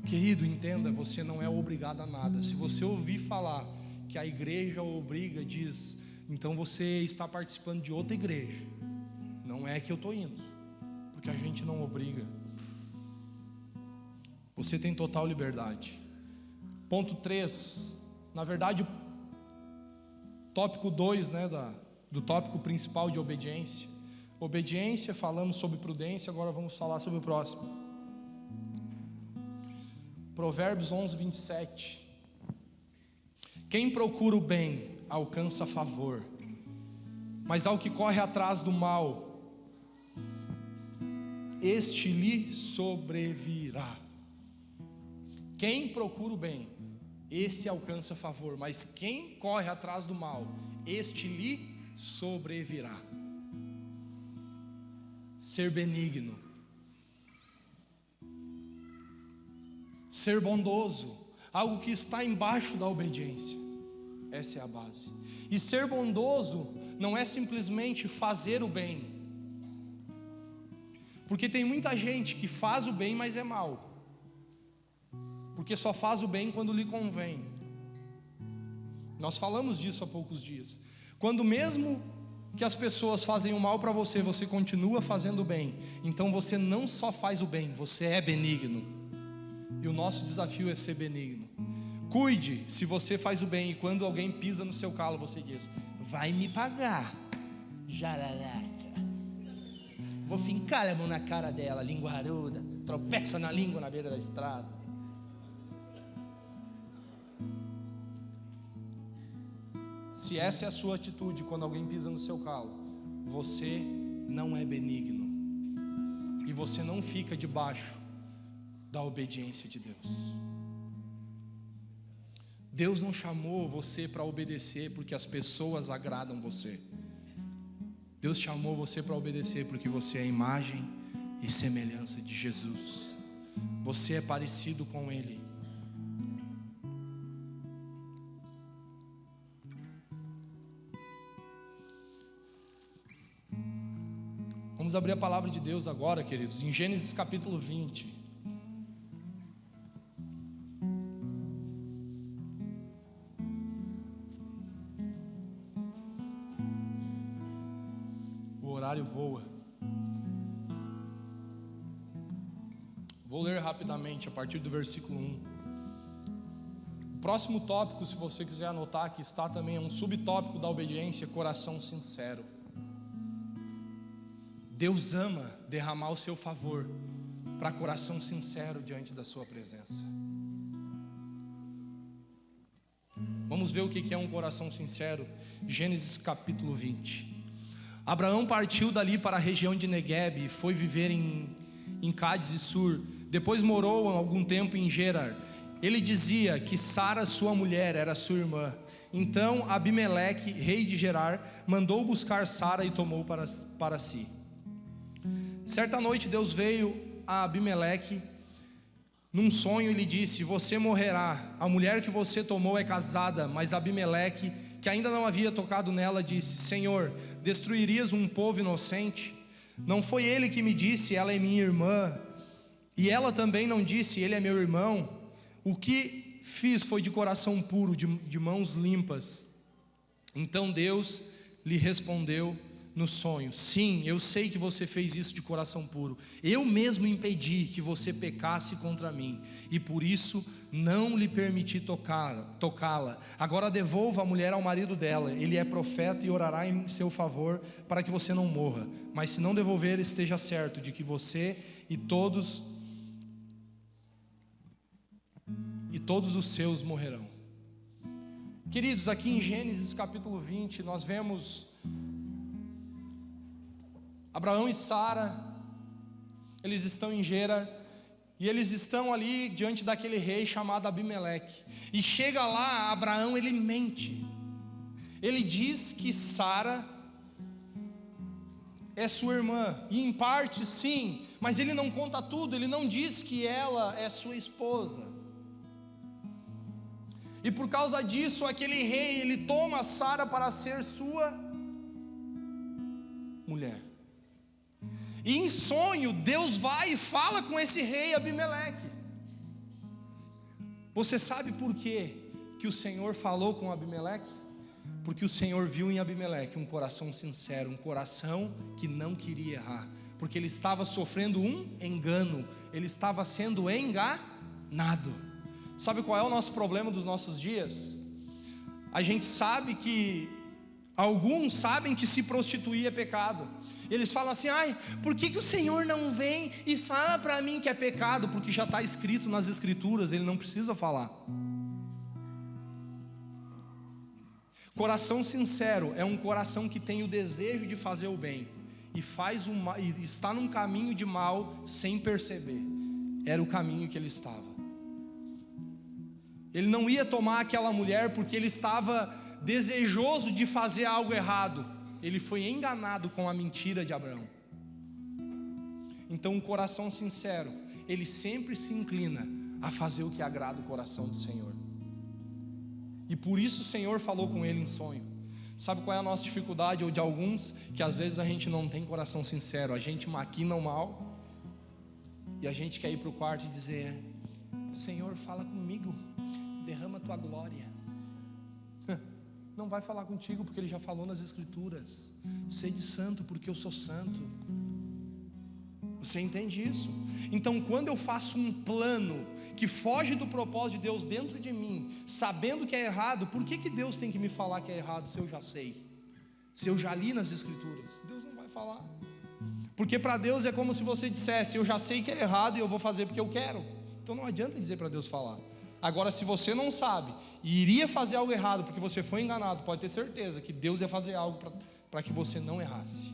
Querido, entenda, você não é obrigado a nada. Se você ouvir falar que a igreja obriga, diz, então você está participando de outra igreja. Não é que eu estou indo, porque a gente não obriga. Você tem total liberdade. Ponto 3, na verdade, tópico 2, do tópico principal de obediência. Obediência, falamos sobre prudência, agora vamos falar sobre o próximo. Provérbios 11, 27. Quem procura o bem alcança favor, mas ao que corre atrás do mal, este lhe sobrevirá. Quem procura o bem, esse alcança favor, mas quem corre atrás do mal, este lhe sobrevirá. Ser benigno, ser bondoso, algo que está embaixo da obediência, essa é a base. E ser bondoso não é simplesmente fazer o bem, Porque tem muita gente que faz o bem, mas é mal, porque só faz o bem quando lhe convém. Nós falamos disso há poucos dias. Quando mesmo que as pessoas fazem o mal para você, você continua fazendo o bem, então você não só faz o bem, você é benigno. E o nosso desafio é ser benigno. Cuide se você faz o bem e quando alguém pisa no seu calo, você diz: vai me pagar, jararaca. Vou fincar a mão na cara dela, linguaruda, tropeça na língua na beira da estrada. Se essa é a sua atitude quando alguém pisa no seu calo, você não é benigno, e você não fica debaixo da obediência de Deus. Deus não chamou você para obedecer porque as pessoas agradam você. Deus chamou você para obedecer porque você é a imagem e semelhança de Jesus. Você é parecido com Ele. Vamos abrir a palavra de Deus agora, queridos, em Gênesis capítulo 20. O horário voa. Vou ler rapidamente a partir do versículo 1. O próximo tópico, se você quiser anotar, que está também, é um subtópico da obediência: coração sincero. Deus ama derramar o seu favor para coração sincero diante da sua presença. Vamos ver o que é um coração sincero. Gênesis capítulo 20. Abraão partiu dali para a região de Neguebe e foi viver em Cádiz e Sur. Depois morou algum tempo em Gerar. Ele dizia que Sara, sua mulher, era sua irmã. Então Abimeleque, rei de Gerar, mandou buscar Sara e tomou para si. Certa noite Deus veio a Abimeleque num sonho e lhe disse: você morrerá, a mulher que você tomou é casada. Mas Abimeleque, que ainda não havia tocado nela, disse: Senhor, destruirias um povo inocente? Não foi ele que me disse: ela é minha irmã? E ela também não disse: ele é meu irmão? O que fiz foi de coração puro, de mãos limpas. Então Deus lhe respondeu no sonho: sim, eu sei que você fez isso de coração puro. Eu mesmo impedi que você pecasse contra mim, e por isso não lhe permiti tocá-la. Agora devolva a mulher ao marido dela. Ele é profeta e orará em seu favor para que você não morra. Mas se não devolver, esteja certo de que você e todos os seus morrerão. Queridos, aqui em Gênesis capítulo 20, nós vemos Abraão e Sara. Eles estão em Gerar e eles estão ali diante daquele rei chamado Abimeleque. E chega lá, Abraão, ele mente. Ele diz que Sara é sua irmã, e em parte sim, mas ele não conta tudo. Ele não diz que ela é sua esposa. E por causa disso, aquele rei, ele toma Sara para ser sua mulher. E em sonho, Deus vai e fala com esse rei Abimeleque. Você sabe por quê que o Senhor falou com Abimeleque? Porque o Senhor viu em Abimeleque um coração sincero, um coração que não queria errar. Porque ele estava sofrendo um engano, ele estava sendo enganado. Sabe qual é o nosso problema dos nossos dias? A gente sabe que, alguns sabem que se prostituir é pecado. Eles falam assim: ai, por que o Senhor não vem e fala para mim que é pecado? Porque já está escrito nas escrituras, ele não precisa falar. Coração sincero é um coração que tem o desejo de fazer o bem e faz o mal, e está num caminho de mal sem perceber. Era o caminho que ele estava. Ele não ia tomar aquela mulher porque ele estava desejoso de fazer algo errado. Ele foi enganado com a mentira de Abraão. Então, um coração sincero, ele sempre se inclina a fazer o que agrada o coração do Senhor. E por isso o Senhor falou com ele em sonho. Sabe qual é a nossa dificuldade, ou de alguns? Que às vezes a gente não tem coração sincero. A gente maquina o mal, E a gente quer ir para o quarto e dizer: Senhor, fala comigo, derrama a tua glória. Não vai falar contigo, porque Ele já falou nas Escrituras: sede santo, porque eu sou santo. Você entende isso? Então, quando eu faço um plano que foge do propósito de Deus dentro de mim, sabendo que é errado, por que Deus tem que me falar que é errado se eu já sei? Se eu já li nas Escrituras? Deus não vai falar. Porque para Deus é como se você dissesse: eu já sei que é errado e eu vou fazer porque eu quero. Então não adianta dizer para Deus falar. Agora, se você não sabe e iria fazer algo errado porque você foi enganado, pode ter certeza que Deus ia fazer algo para que você não errasse.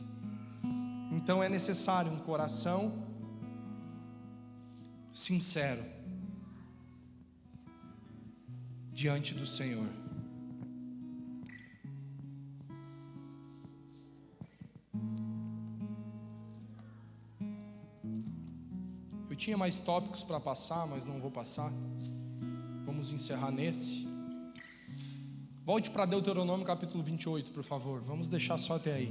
Então é necessário um coração sincero diante do Senhor. Eu tinha mais tópicos para passar, mas não vou passar. Vamos encerrar nesse. Volte para Deuteronômio capítulo 28, por favor. Vamos deixar só até aí.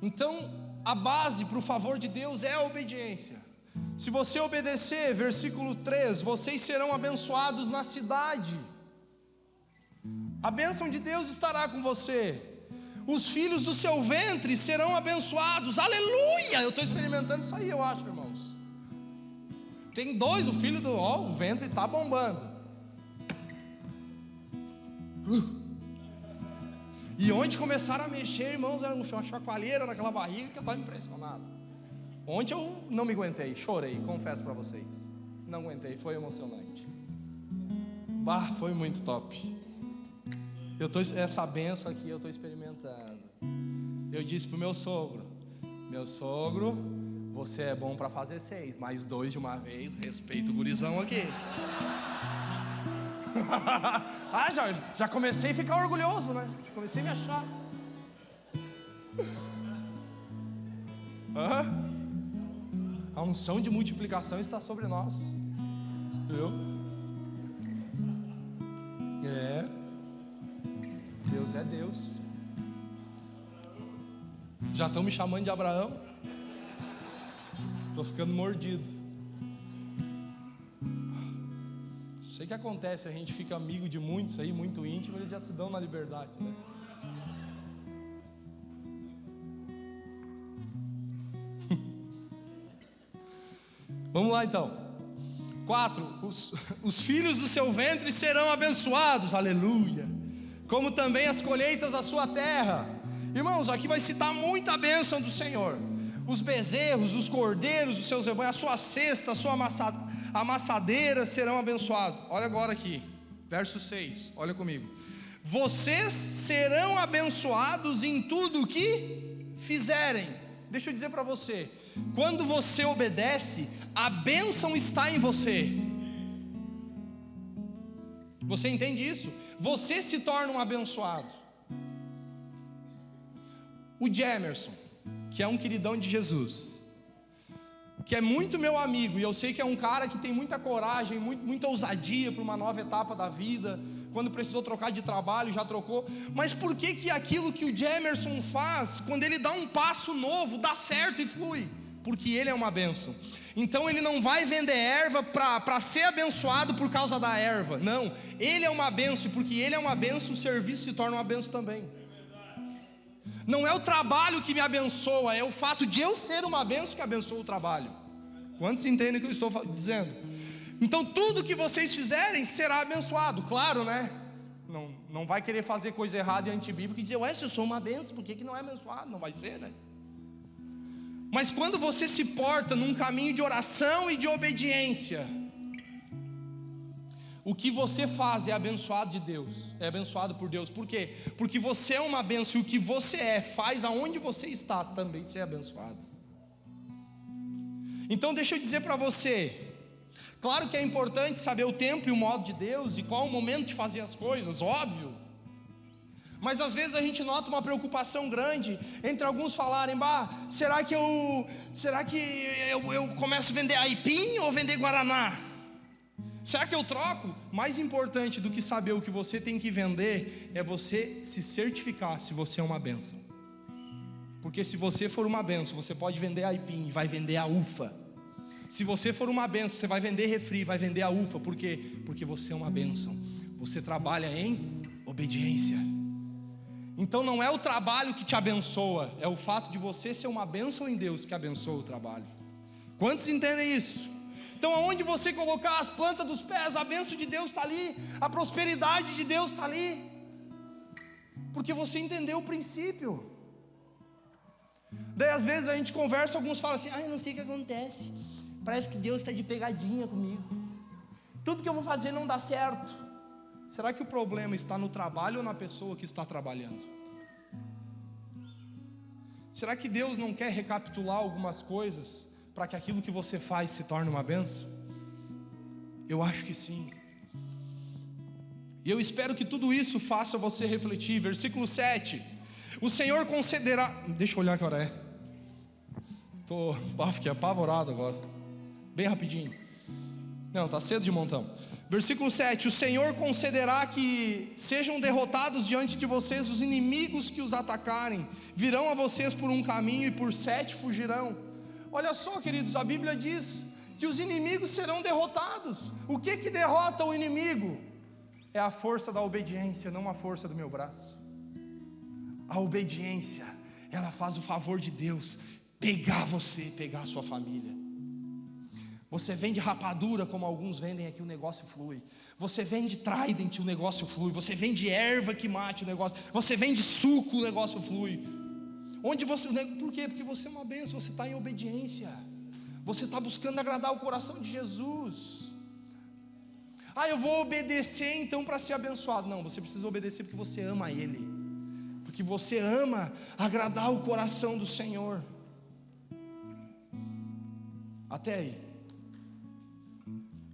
Então, a base para o favor de Deus é a obediência. Se você obedecer, versículo 3: vocês serão abençoados na cidade. A bênção de Deus estará com você. Os filhos do seu ventre serão abençoados. Aleluia! Eu estou experimentando isso aí, eu acho, irmãos. Tem dois, o filho do... o ventre está bombando. E onde começaram a mexer, irmãos, era uma chacoalheira naquela barriga que eu estava impressionado. Ontem eu não me aguentei, chorei, confesso para vocês. Não aguentei, foi emocionante. Foi muito top. Essa benção aqui eu estou experimentando. Eu disse para o meu sogro: meu sogro, você é bom para fazer 6, mas 2 de uma vez, respeita o gurizão aqui. Já comecei a ficar orgulhoso, né? Comecei a me achar. A unção de multiplicação está sobre nós. Viu? Deus é Deus. Já estão me chamando de Abraão. Estou ficando mordido. Sei que acontece, a gente fica amigo de muitos aí, muito íntimo, eles já se dão na liberdade, né? Vamos lá então. 4, os filhos do seu ventre serão abençoados, aleluia, como também as colheitas da sua terra. Irmãos, aqui vai citar muita bênção do Senhor. Os bezerros, os cordeiros dos seus rebanhos, a sua cesta, a sua amassadeira serão abençoados. Olha agora aqui, verso 6, olha comigo. Vocês serão abençoados em tudo o que fizerem. Deixa eu dizer para você, quando você obedece, a bênção está em você. Você entende isso? Você se torna um abençoado. O Jamerson, que é um queridão de Jesus, que é muito meu amigo, e eu sei que é um cara que tem muita coragem, muita ousadia para uma nova etapa da vida. Quando precisou trocar de trabalho, já trocou. Mas por que aquilo que o Jamerson faz, quando ele dá um passo novo, dá certo e flui? Porque ele é uma bênção. Então ele não vai vender erva para ser abençoado por causa da erva. Não, ele é uma bênção, e porque ele é uma bênção, o serviço se torna uma bênção também. Não é o trabalho que me abençoa, é o fato de eu ser uma bênção que abençoa o trabalho. Quantos entendem o que eu estou dizendo? Então tudo que vocês fizerem será abençoado, claro, né? Não vai querer fazer coisa errada e antibíblica e dizer: ué, se eu sou uma bênção, por que não é abençoado? Não vai ser, né? Mas quando você se porta num caminho de oração e de obediência, o que você faz é abençoado de Deus, é abençoado por Deus. Por quê? Porque você é uma bênção, e o que você faz aonde você está também ser abençoado. Então deixa eu dizer para você, claro que é importante saber o tempo e o modo de Deus, e qual o momento de fazer as coisas, óbvio. Mas às vezes a gente nota uma preocupação grande entre alguns falarem: será que eu começo a vender aipim ou vender guaraná? Será que eu troco? Mais importante do que saber o que você tem que vender é você se certificar se você é uma bênção. Porque se você for uma bênção, você pode vender aipim e vai vender a ufa. Se você for uma bênção, você vai vender refri, vai vender a ufa. Por quê? Porque você é uma bênção. Você trabalha em obediência. Então não é o trabalho que te abençoa, é o fato de você ser uma bênção em Deus que abençoa o trabalho. Quantos entendem isso? Então aonde você colocar as plantas dos pés, a bênção de Deus está ali, a prosperidade de Deus está ali, porque você entendeu o princípio. Daí às vezes a gente conversa, alguns falam assim: eu não sei o que acontece, parece que Deus está de pegadinha comigo, tudo que eu vou fazer não dá certo. Será que o problema está no trabalho ou na pessoa que está trabalhando? Será que Deus não quer recapitular algumas coisas para que aquilo que você faz se torne uma bênção? Eu acho que sim. E eu espero que tudo isso faça você refletir. Versículo 7: o Senhor concederá... Deixa eu olhar que hora é. Fiquei apavorado agora. Bem rapidinho. Não, está cedo de montão. Versículo 7: o Senhor concederá que sejam derrotados diante de vocês os inimigos que os atacarem. Virão a vocês por um caminho e por 7 fugirão. Olha só, queridos, a Bíblia diz que os inimigos serão derrotados. O que derrota o inimigo? É a força da obediência, não a força do meu braço. A obediência, ela faz o favor de Deus pegar você, pegar a sua família. Você vende rapadura, como alguns vendem aqui, o negócio flui. Você vende Trident, o negócio flui. Você vende erva que mate, o negócio. Você vende suco, o negócio flui. Onde você... Por quê? Porque você é uma bênção, você está em obediência. Você está buscando agradar o coração de Jesus. Eu vou obedecer então para ser abençoado. Não, você precisa obedecer porque você ama Ele. Porque você ama agradar o coração do Senhor. Até aí.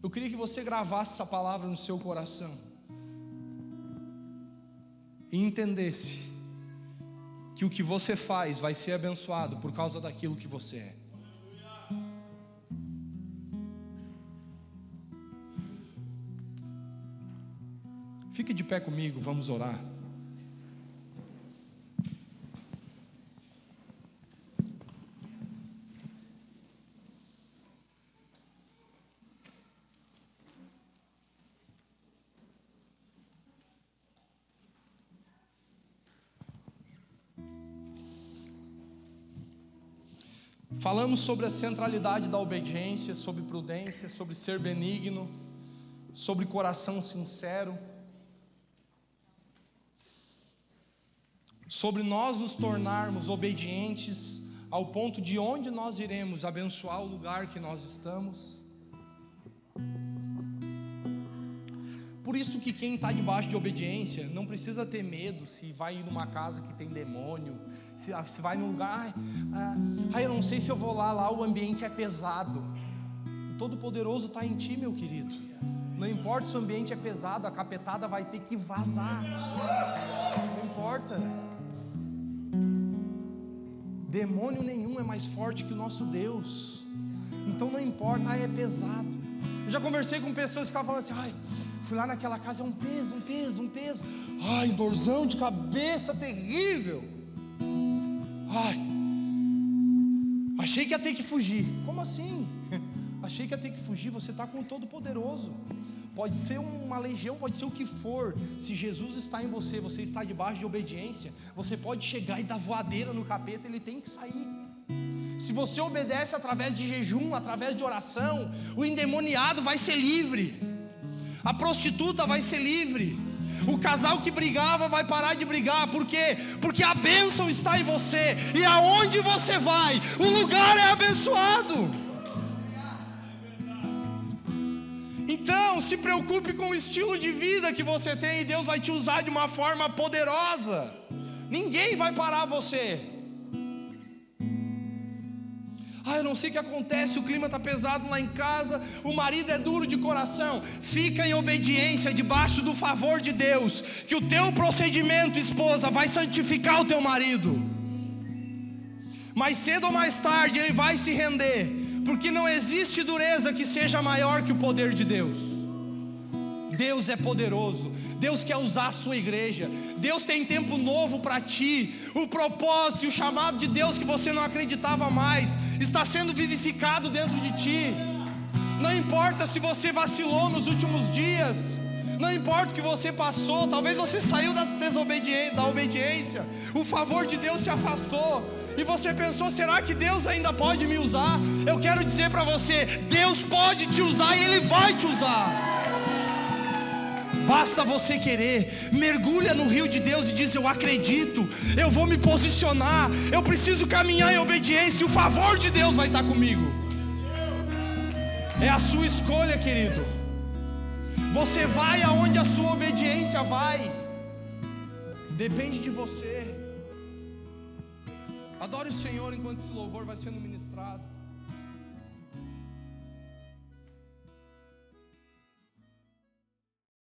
Eu queria que você gravasse essa palavra no seu coração e entendesse que o que você faz vai ser abençoado por causa daquilo que você é. Fique de pé comigo, vamos orar. Falamos sobre a centralidade da obediência, sobre prudência, sobre ser benigno, sobre coração sincero, sobre nós nos tornarmos obedientes ao ponto de onde nós iremos abençoar o lugar que nós estamos. Por isso que quem está debaixo de obediência não precisa ter medo se vai ir numa casa que tem demônio, se vai num lugar, eu não sei se eu vou lá o ambiente é pesado. O Todo-Poderoso está em ti, meu querido. Não importa se o ambiente é pesado, a capetada vai ter que vazar. Não importa. Demônio nenhum é mais forte que o nosso Deus. Então não importa, é pesado. Eu já conversei com pessoas que estavam falando assim: fui lá naquela casa, é um peso. Dorzão de cabeça terrível. Achei que ia ter que fugir. Como assim? Achei que ia ter que fugir. Você está com o Todo-Poderoso. Pode ser uma legião, pode ser o que for. Se Jesus está em você, você está debaixo de obediência, você pode chegar e dar voadeira no capeta, ele tem que sair. Se você obedece através de jejum, através de oração, o endemoniado vai ser livre, a prostituta vai ser livre, o casal que brigava vai parar de brigar. Por quê? Porque a bênção está em você, e aonde você vai, o lugar é abençoado. Então, se preocupe com o estilo de vida que você tem, e Deus vai te usar de uma forma poderosa. Ninguém vai parar você. Eu não sei o que acontece, o clima está pesado lá em casa, o marido é duro de coração. Fica em obediência, debaixo do favor de Deus, que o teu procedimento, esposa, vai santificar o teu marido. Mais cedo ou mais tarde ele vai se render, porque não existe dureza que seja maior que o poder de Deus. Deus é poderoso, Deus quer usar a sua igreja. Deus tem tempo novo para ti. O propósito e o chamado de Deus que você não acreditava mais está sendo vivificado dentro de ti. Não importa se você vacilou nos últimos dias, não importa o que você passou, talvez você saiu da obediência, o favor de Deus se afastou, e você pensou, será que Deus ainda pode me usar? Eu quero dizer para você, Deus pode te usar e Ele vai te usar. Basta você querer. Mergulha no rio de Deus e diz: eu acredito, eu vou me posicionar, eu preciso caminhar em obediência, e o favor de Deus vai estar comigo. É a sua escolha, querido. Você vai aonde a sua obediência vai. Depende de você. Adore o Senhor enquanto esse louvor vai sendo ministrado.